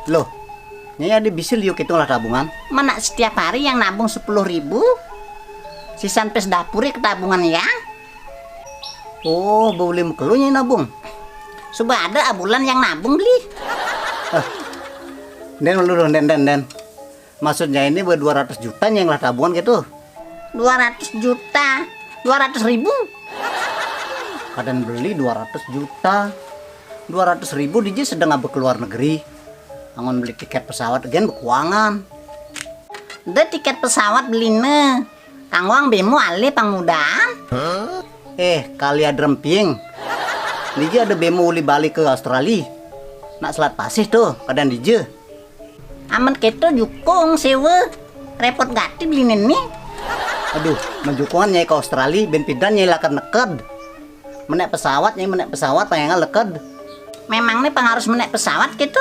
Loh, nyai ada bisil yuk hitunglah tabungan. Mana setiap hari yang nabung 10.000, sisan pes dapuri ke tabungan ya. Oh, boleh mekelu nyai nabung. Sudah ada abulan yang nabung beli. Den. Maksudnya ini buat 200 juta nyai lah tabungan gitu. 200 juta, 200.000. Kadang beli 200 juta. 200.000 DJ sedang ngabek keluar negeri. Angon beli tiket pesawat gen berkuangan. De tiket pesawat beli ne. Kangwang bemo ale pangmudaan. Kali ada remping. DJ ada bemo uli balik ke Australia. Nak selat pasih tuh kadang DJ. Aman keto jukung sewe. Repot gati beli nih. Aduh, menjukungan nyai ke Australia ben pidan nyai lakan neked. Menek pesawat nyai menek pesawat pengen leked. Memang nih harus menaik pesawat gitu.